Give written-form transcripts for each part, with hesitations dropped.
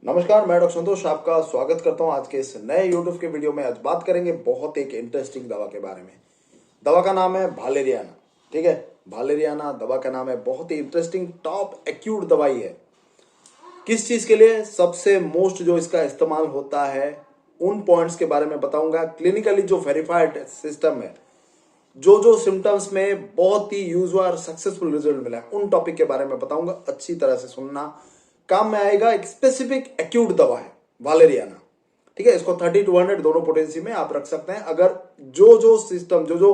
नमस्कार, मैं डॉक्टर संतोष आपका स्वागत करता हूं आज के इस नए यूट्यूब के वीडियो में। आज बात करेंगे बहुत एक इंटरेस्टिंग दवा के बारे में। दवा का नाम है भालेरियाना। ठीक है, भालेरियाना दवा का नाम है। बहुत ही इंटरेस्टिंग टॉप एक्यूट दवाई है। किस चीज के लिए सबसे मोस्ट जो इसका इस्तेमाल होता है उन पॉइंट्स के बारे में बताऊंगा। क्लिनिकली जो वेरीफाइड सिस्टम है, जो सिम्टम्स में बहुत ही यूज हुआ और सक्सेसफुल रिजल्ट मिला है, उन टॉपिक के बारे में बताऊंगा। अच्छी तरह से सुनना, काम में आएगा। एक स्पेसिफिक एक्यूट दवा है वालेरियाना। ठीक है, इसको 30 to 100 दोनों पोटेंसी में आप रख सकते हैं। अगर जो सिस्टम जो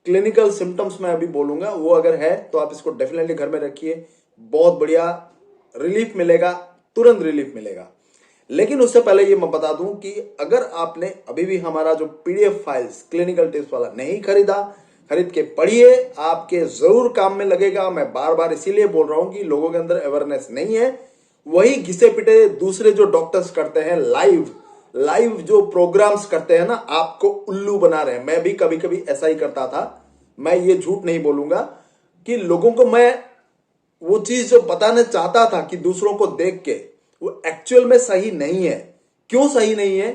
क्लिनिकल सिम्टम्स मैं अभी बोलूंगा वो अगर है तो आप इसको डेफिनेटली घर में रखिए। बहुत बढ़िया रिलीफ मिलेगा, तुरंत रिलीफ मिलेगा। लेकिन उससे पहले ये मैं बता दूं कि अगर आपने अभी भी हमारा जो पीडीएफ फाइल्स क्लिनिकल टिप्स वाला नहीं खरीदा, खरीद के पढ़िए, आपके जरूर काम में लगेगा। मैं बार बार इसीलिए बोल रहा हूं कि लोगों के अंदर अवेयरनेस नहीं है। वही घिसे पिटे दूसरे जो डॉक्टर्स करते हैं, लाइव जो प्रोग्राम्स करते हैं ना, आपको उल्लू बना रहे हैं। मैं भी कभी कभी ऐसा ही करता था। मैं ये झूठ नहीं बोलूंगा कि लोगों को मैं वो चीज जो बताना चाहता था कि दूसरों को देख के, वो एक्चुअल में सही नहीं है। क्यों सही नहीं है?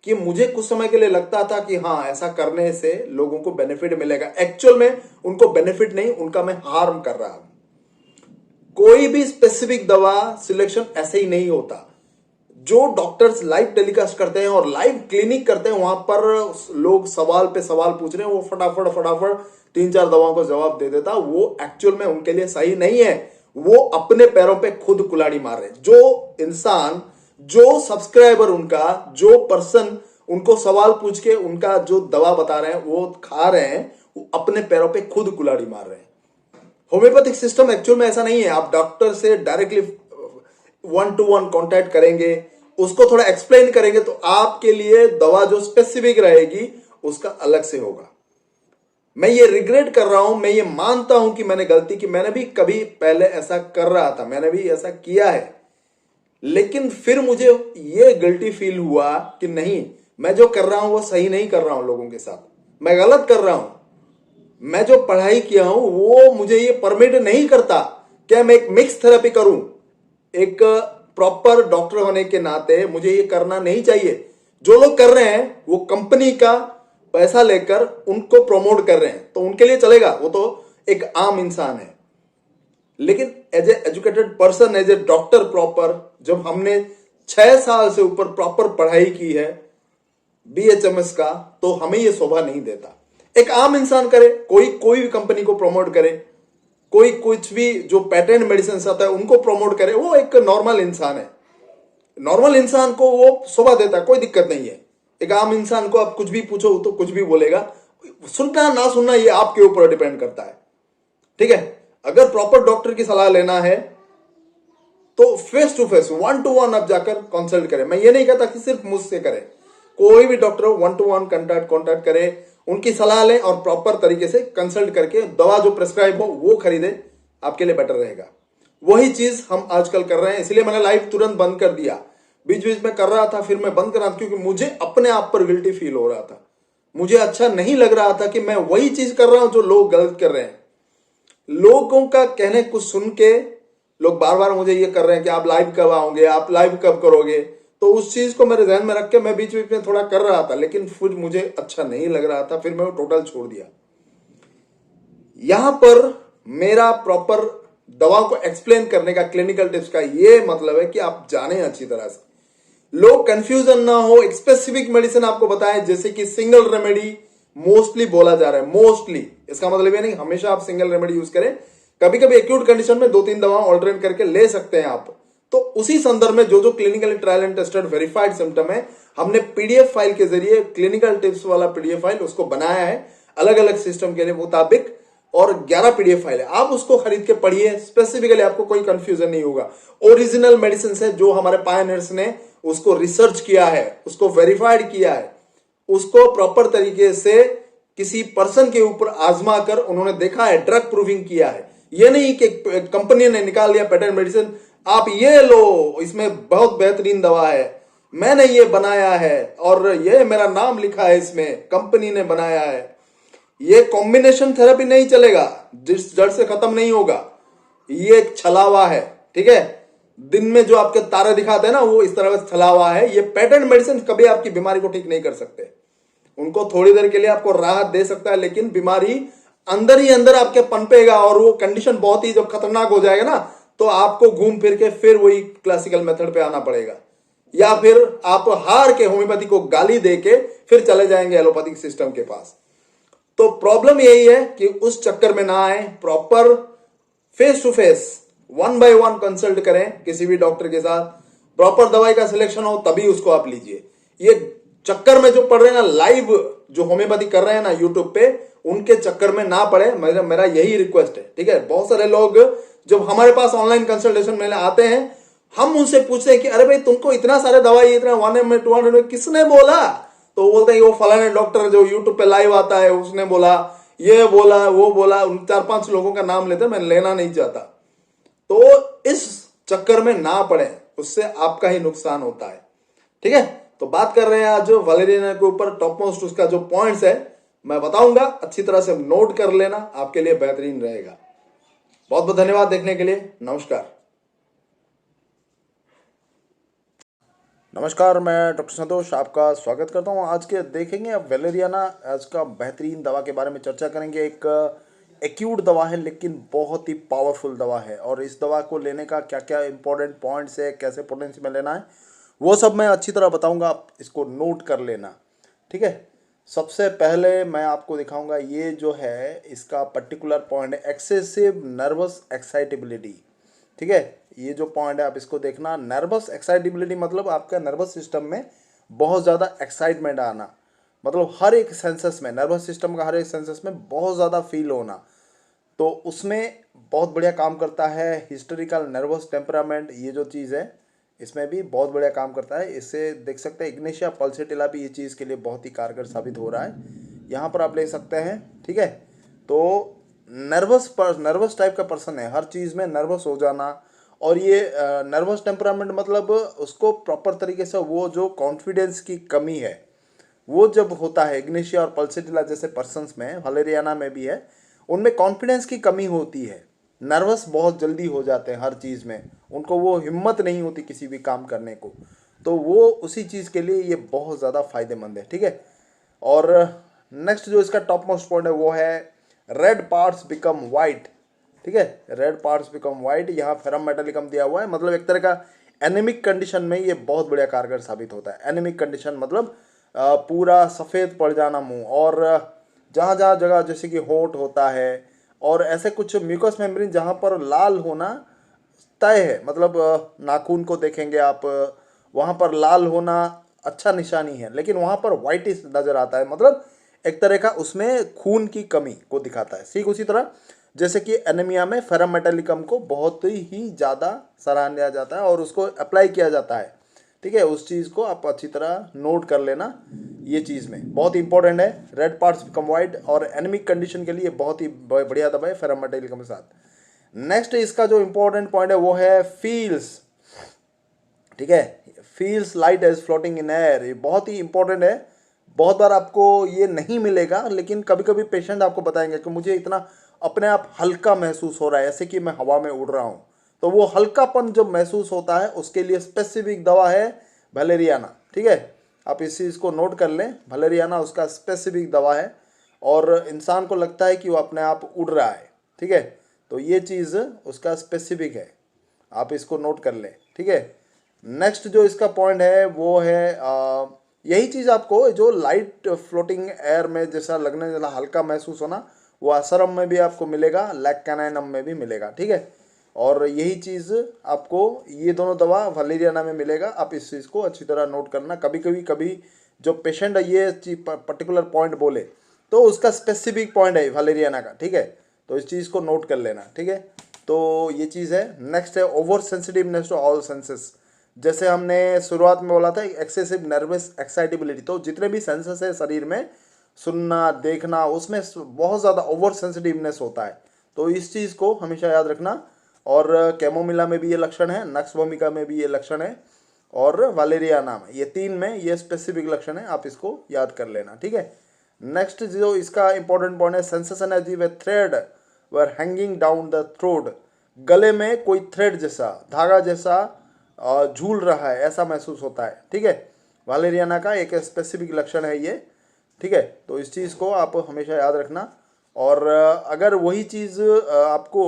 कि मुझे कुछ समय के लिए लगता था कि हाँ, ऐसा करने से लोगों को बेनिफिट मिलेगा। एक्चुअल में उनको बेनिफिट नहीं, उनका मैं हार्म कर रहा हूं। कोई भी स्पेसिफिक दवा सिलेक्शन ऐसे ही नहीं होता। जो डॉक्टर्स लाइव टेलीकास्ट करते हैं और लाइव क्लिनिक करते हैं, वहां पर लोग सवाल पे सवाल पूछ रहे हैं, वो फटाफट 3-4 दवाओं को जवाब दे देता। वो एक्चुअल में उनके लिए सही नहीं है। वो अपने पैरों पे खुद कुल्हाड़ी मार रहे हैं। जो इंसान, जो सब्सक्राइबर उनका, जो पर्सन उनको सवाल पूछ के उनका जो दवा बता रहे हैं वो खा रहे हैं, वो अपने पैरों पे खुद कुल्हाड़ी मार रहे हैं। होम्योपैथिक सिस्टम एक्चुअल में ऐसा नहीं है। आप डॉक्टर से डायरेक्टली 1-to-1 कांटेक्ट करेंगे, उसको थोड़ा एक्सप्लेन करेंगे तो आपके लिए दवा जो स्पेसिफिक रहेगी उसका अलग से होगा। मैं ये रिग्रेट कर रहा हूं, मैं ये मानता हूं कि मैंने गलती की। मैंने भी कभी पहले ऐसा कर रहा था, मैंने भी ऐसा किया है। लेकिन फिर मुझे ये गिल्टी फील हुआ कि नहीं, मैं जो कर रहा हूं वो सही नहीं कर रहा हूं। लोगों के साथ मैं गलत कर रहा हूं। मैं जो पढ़ाई किया हूं वो मुझे ये परमिट नहीं करता। क्या मैं एक मिक्स थेरेपी करूं? एक प्रॉपर डॉक्टर होने के नाते मुझे ये करना नहीं चाहिए। जो लोग कर रहे हैं वो कंपनी का पैसा लेकर उनको प्रमोट कर रहे हैं, तो उनके लिए चलेगा, वो तो एक आम इंसान है। लेकिन as a educated person, as a doctor proper, जब हमने 6 साल से ऊपर प्रॉपर पढ़ाई की है BHMS का, तो हमें ये शोभा नहीं देता। एक आम इंसान करे, कोई भी कंपनी को प्रमोट करे, कोई कुछ भी जो पेटेंट मेडिसिन आता है उनको प्रमोट करे, वो एक नॉर्मल इंसान है। नॉर्मल इंसान को वो शोभा देता है, कोई दिक्कत नहीं है। एक आम इंसान को आप कुछ भी पूछो तो कुछ भी बोलेगा। सुनना ना सुनना ये आपके ऊपर डिपेंड करता है। ठीक है, अगर प्रॉपर डॉक्टर की सलाह लेना है तो फेस टू फेस 1-to-1 आप जाकर कंसल्ट करें। मैं ये नहीं कहता कि सिर्फ मुझसे करें, कोई भी डॉक्टर 1-to-1 कॉन्टैक्ट करे, उनकी सलाह लें और प्रॉपर तरीके से कंसल्ट करके दवा जो प्रेस्क्राइब हो वो खरीदे, आपके लिए बेटर रहेगा। वही चीज हम आजकल कर रहे हैं। इसलिए मैंने लाइव तुरंत बंद कर दिया। बीच बीच में कर रहा था, फिर मैं बंद कर रहा था, क्योंकि मुझे अपने आप पर गिल्टी फील हो रहा था। मुझे अच्छा नहीं लग रहा था कि मैं वही चीज कर रहा हूं जो लोग गलत कर रहे हैं। लोगों का कहने कुछ सुन के लोग बार बार मुझे ये कर रहे हैं कि आप लाइव कब आओगे, आप लाइव कब करोगे। तो उस चीज को मेरे ध्यान में रख के मैं बीच बीच में थोड़ा कर रहा था, लेकिन फिर मुझे अच्छा नहीं लग रहा था, फिर मैं वो टोटल छोड़ दिया। यहां पर मेरा प्रॉपर दवा को एक्सप्लेन करने का, क्लिनिकल टिप्स का ये मतलब है कि आप जाने अच्छी तरह से, लोग कंफ्यूजन ना हो। एक स्पेसिफिक मेडिसिन आपको बताएं, जैसे कि सिंगल रेमेडी मोस्टली बोला जा रहा है। मोस्टली इसका मतलब ये नहीं हमेशा आप सिंगल रेमेडी यूज करें। कभी कभी एक्यूट कंडीशन में 2-3 दवा ऑल्टरनेट करके ले सकते हैं आप। तो उसी संदर्भ में जो clinically trial and tested verified symptom है, हमने पीडीएफ फाइल के जरिए क्लिनिकल टिप्स वाला पीडीएफ फाइल उसको बनाया है अलग अलग सिस्टम के लिए मुताबिक, और 11 पीडीएफ फाइल है। आप उसको खरीद के पढ़िए, स्पेसिफिकली आपको कोई कंफ्यूजन नहीं होगा। ओरिजिनल मेडिसिन है, जो हमारे पायनियर्स ने उसको रिसर्च किया है, उसको वेरीफाइड किया है, उसको प्रॉपर तरीके से किसी पर्सन के ऊपर आजमा कर उन्होंने देखा है, ड्रग प्रूविंग किया है। ये नहीं कि कंपनी ने निकाल दिया पेटेंट मेडिसिन, आप ये लो, इसमें बहुत बेहतरीन दवा है, मैंने ये बनाया है और ये मेरा नाम लिखा है, इसमें कंपनी ने बनाया है। ये कॉम्बिनेशन थेरेपी नहीं चलेगा, जिस जड़ से खत्म नहीं होगा। ये एक छलावा है। ठीक है, दिन में जो आपके तारे दिखाते हैं ना, वो इस तरह से चला हुआ है। ये पेटेंट मेडिसिन कभी आपकी बीमारी को ठीक नहीं कर सकते। उनको थोड़ी देर के लिए आपको राहत दे सकता है, लेकिन बीमारी अंदर ही अंदर आपके पनपेगा और वो कंडीशन बहुत ही जब खतरनाक हो जाएगा ना, तो आपको घूम फिर के फिर वही क्लासिकल मेथड पे आना पड़ेगा, या फिर आप हार के होम्योपैथी को गाली दे के फिर चले जाएंगे एलोपैथिक सिस्टम के पास। तो प्रॉब्लम यही है कि उस चक्कर में ना आए, proper face to face 1 by 1 consult करें किसी भी डॉक्टर के साथ, प्रॉपर दवाई का सिलेक्शन हो तभी उसको आप लीजिए। ये चक्कर में जो पड़ रहे हैं ना, लाइव जो होम्योपैथी कर रहे हैं ना यूट्यूब पे, उनके चक्कर में ना पड़े, मेरा यही रिक्वेस्ट है। ठीक है, बहुत सारे लोग जब हमारे पास ऑनलाइन कंसल्टेशन में आते हैं, हम उनसे पूछते हैं कि अरे भाई तुमको इतना सारे दवाई इतना 100 में 200 में किसने बोला? तो वो बोलते हैं वो फलाने डॉक्टर जो यूट्यूब पे लाइव आता है उसने बोला, ये बोला, वो बोला। उन 4-5 लोगों का नाम लेते हैं, मैं लेना नहीं चाहता। तो इस चक्कर में ना पड़े, उससे आपका ही नुकसान होता है। ठीक है, तो बात कर रहे हैं आज वैलेरियाना के ऊपर। टॉप मोस्ट उसका जो पॉइंट्स है मैं बताऊंगा, अच्छी तरह से नोट कर लेना, आपके लिए बेहतरीन रहेगा। बहुत बहुत धन्यवाद देखने के लिए। नमस्कार। नमस्कार, मैं डॉक्टर संतोष आपका स्वागत करता हूं। आज के देखेंगे अब वैलेरियाना, आज का बेहतरीन दवा के बारे में चर्चा करेंगे। एक एक्यूट दवा है लेकिन बहुत ही पावरफुल दवा है, और इस दवा को लेने का क्या क्या इंपॉर्टेंट पॉइंट्स है, कैसे पोटेंसी में लेना है, वो सब मैं अच्छी तरह बताऊंगा। आप इसको नोट कर लेना। ठीक है, सबसे पहले मैं आपको दिखाऊंगा, ये जो है इसका पर्टिकुलर पॉइंट है एक्सेसिव नर्वस एक्साइटेबिलिटी। ठीक है, ये जो पॉइंट है आप इसको देखना। नर्वस एक्साइटेबिलिटी मतलब आपका नर्वस सिस्टम में बहुत ज़्यादा एक्साइटमेंट आना, मतलब हर एक सेंसस में, नर्वस सिस्टम का हर एक सेंसस में बहुत ज़्यादा फील होना, तो उसमें बहुत बढ़िया काम करता है। हिस्टेरिकल नर्वस टेम्परामेंट, ये जो चीज़ है इसमें भी बहुत बढ़िया काम करता है। इससे देख सकते हैं इग्नेशिया पल्सेटिला भी ये चीज़ के लिए बहुत ही कारगर साबित हो रहा है, यहाँ पर आप ले सकते हैं। ठीक है, तो नर्वस टाइप का पर्सन है, हर चीज़ में नर्वस हो जाना, और ये नर्वस टेम्परामेंट मतलब उसको प्रॉपर तरीके से वो जो कॉन्फिडेंस की कमी है वो जब होता है, इग्नेशिया और पल्सेटिला जैसे पर्सन्स में, वैलेरियाना में भी है, उनमें कॉन्फिडेंस की कमी होती है, नर्वस बहुत जल्दी हो जाते हैं हर चीज़ में, उनको वो हिम्मत नहीं होती किसी भी काम करने को, तो वो उसी चीज़ के लिए ये बहुत ज़्यादा फायदेमंद है। ठीक है, और नेक्स्ट जो इसका टॉप मोस्ट पॉइंट है वो है रेड पार्ट्स बिकम वाइट। ठीक है, रेड पार्ट्स बिकम वाइट, यहाँ फेरम मेटालिकम दिया हुआ है, मतलब एक तरह का एनीमिक कंडीशन में ये बहुत बढ़िया कारगर साबित होता है। एनीमिक कंडीशन मतलब पूरा सफ़ेद पड़ जाना मुंह, और जहाँ जहाँ जगह जैसे कि होंठ होता है, और ऐसे कुछ म्यूकस मेम्ब्रेन जहाँ पर लाल होना तय है, मतलब नाखून को देखेंगे आप, वहाँ पर लाल होना अच्छा निशानी है, लेकिन वहाँ पर वाइटिश नज़र आता है, मतलब एक तरह का उसमें खून की कमी को दिखाता है। ठीक उसी तरह जैसे कि एनीमिया में फेरम मेटालिकम को बहुत ही ज़्यादा सराहा जाता है और उसको अप्लाई किया जाता है। ठीक है, उस चीज़ को आप अच्छी तरह नोट कर लेना, ये चीज़ में बहुत इंपॉर्टेंट है। रेड पार्ट्स बिकम वाइट और एनीमिक कंडीशन के लिए बहुत ही बढ़िया दवा है फेरम मेटालिकम के साथ। नेक्स्ट इसका जो इंपॉर्टेंट पॉइंट है वो है फील्स। ठीक है, feels light as floating in air, ये बहुत ही इंपॉर्टेंट है। बहुत बार आपको ये नहीं मिलेगा, लेकिन कभी कभी पेशेंट आपको बताएंगे कि मुझे इतना अपने आप हल्का महसूस हो रहा है, ऐसे कि मैं हवा में उड़ रहा हूँ। तो वो हल्कापन जब महसूस होता है उसके लिए स्पेसिफिक दवा है वैलेरियाना। ठीक है, आप इस चीज़ को नोट कर लें, वैलेरियाना उसका स्पेसिफिक दवा है, और इंसान को लगता है कि वो अपने आप उड़ रहा है। ठीक है, तो ये चीज़ उसका स्पेसिफिक है, आप इसको नोट कर लें। ठीक है, नेक्स्ट जो इसका पॉइंट है वो है यही चीज़ आपको जो लाइट फ्लोटिंग एयर में जैसा लगने वाला हल्का महसूस होना, वो असरम में भी आपको मिलेगा, लैक कैनाइनम में भी मिलेगा। ठीक है, और यही चीज़ आपको ये दोनों दवा वैलेरियाना में मिलेगा। आप इस चीज़ को अच्छी तरह नोट करना। कभी जो पेशेंट ये पर्टिकुलर पॉइंट बोले तो उसका स्पेसिफिक पॉइंट है वैलेरियाना का। ठीक है, तो इस चीज़ को नोट कर लेना। ठीक है, तो ये चीज़ है। नेक्स्ट है over sensitiveness to all senses. जैसे हमने शुरुआत में बोला था एक्सेसिव नर्वस एक्साइटेबिलिटी, तो जितने भी सेंसेस है शरीर में, सुनना, देखना, उसमें बहुत ज़्यादा ओवर सेंसिटिवनेस होता है, तो इस चीज़ को हमेशा याद रखना। और कैमोमिला में भी ये लक्षण है, नक्स वोमिका में भी ये लक्षण है, और वैलेरियाना में, ये 3 में ये स्पेसिफिक लक्षण है, आप इसको याद कर लेना। ठीक है, नेक्स्ट जो इसका इंपॉर्टेंट पॉइंट है sensation as if a thread were hanging down the throat, गले में कोई थ्रेड जैसा, धागा जैसा झूल रहा है, ऐसा महसूस होता है। ठीक है, वालेरियाना का एक स्पेसिफिक लक्षण है ये। ठीक है, तो इस चीज़ को आप हमेशा याद रखना। और अगर वही चीज़ आपको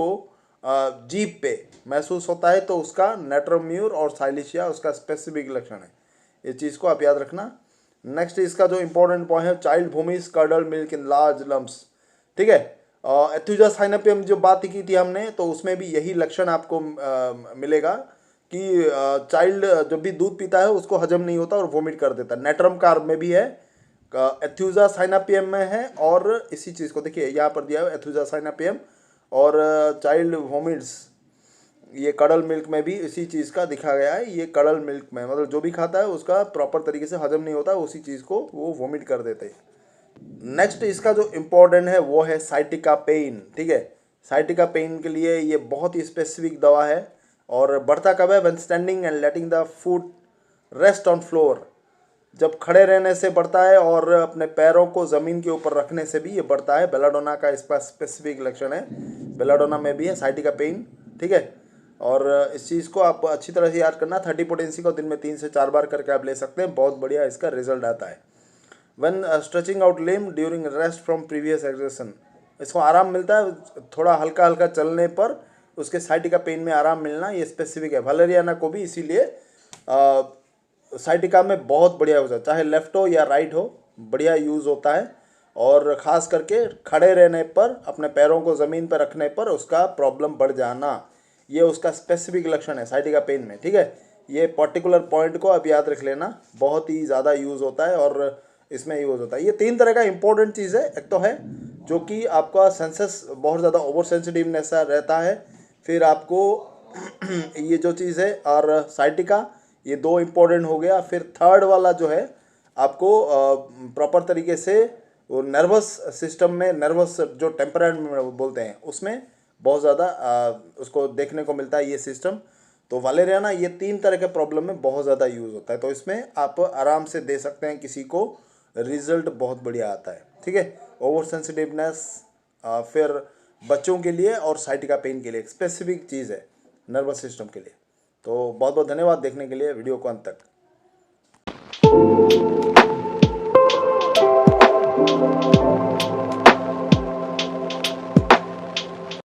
जीभ पे महसूस होता है तो उसका नेट्रोम्यूर और साइलिशिया उसका स्पेसिफिक लक्षण है। ये चीज़ को आप याद रखना। नेक्स्ट इसका जो इंपॉर्टेंट पॉइंट है, child vomits curdle milk in large lumps. ठीक है, एथुजा साइनपियम जो बात की थी हमने, तो उसमें भी यही लक्षण आपको मिलेगा कि चाइल्ड जब भी दूध पीता है उसको हजम नहीं होता और वोमिट कर देता है। नेट्रम कार्ब में भी है, एथुजा साइनापियम में है, और इसी चीज़ को देखिए यहाँ पर दिया है एथुजा साइनापियम और चाइल्ड वोमिट्स, ये कडल मिल्क में भी इसी चीज़ का दिखा गया है। ये कडल मिल्क में मतलब जो भी खाता है उसका प्रॉपर तरीके से हजम नहीं होता, उसी चीज़ को वो वोमिट कर देते हैं। नेक्स्ट इसका जो इम्पोर्टेंट है वो है साइटिका पेन। ठीक है, साइटिका पेन के लिए ये बहुत ही स्पेसिफिक दवा है। और बढ़ता कब है? When standing and letting the foot rest on floor. जब खड़े रहने से बढ़ता है और अपने पैरों को ज़मीन के ऊपर रखने से भी ये बढ़ता है। बेलाडोना का इसका स्पेसिफिक लक्षण है, बेलाडोना में भी है साइटिका पेन। ठीक है, और इस चीज़ को आप अच्छी तरह से याद करना। 30 पोटेंसी को दिन में 3 से 4 बार करके आप ले सकते हैं, बहुत बढ़िया इसका रिजल्ट आता है। When stretching out limb during rest from previous exertion, इसको आराम मिलता है थोड़ा हल्का हल्का चलने पर, उसके साइटिका पेन में आराम मिलना, ये स्पेसिफिक है। वालेरियाना को भी इसीलिए साइटिका में बहुत बढ़िया हो जाता है, चाहे लेफ्ट हो या राइट हो, बढ़िया यूज़ होता है। और ख़ास करके खड़े रहने पर, अपने पैरों को ज़मीन पर रखने पर उसका प्रॉब्लम बढ़ जाना, ये उसका स्पेसिफिक लक्षण है साइटिका पेन में। ठीक है, ये पर्टिकुलर पॉइंट को आप याद रख लेना, बहुत ही ज़्यादा यूज़ होता है और इसमें यूज़ होता है। ये 3 तरह का इंपॉर्टेंट चीज़ है। एक तो है जो कि आपका सेंसस बहुत ज़्यादा ओवर सेंसिटिवनेस रहता है, फिर आपको ये जो चीज़ है और साइटिका, ये 2 इम्पोर्टेंट हो गया। फिर थर्ड वाला जो है आपको प्रॉपर तरीके से वो नर्वस सिस्टम में, नर्वस जो टेम्परामेंट बोलते हैं उसमें बहुत ज़्यादा उसको देखने को मिलता है ये सिस्टम। तो वालेरियाना ये 3 तरह के प्रॉब्लम में बहुत ज़्यादा यूज़ होता है, तो इसमें आप आराम से दे सकते हैं किसी को, रिजल्ट बहुत बढ़िया आता है। ठीक है, ओवर सेंसिटिवनेस फिर बच्चों के लिए और साइटिका पेन के लिए स्पेसिफिक चीज़ है नर्वस सिस्टम के लिए। तो बहुत बहुत धन्यवाद देखने के लिए वीडियो को अंत तक।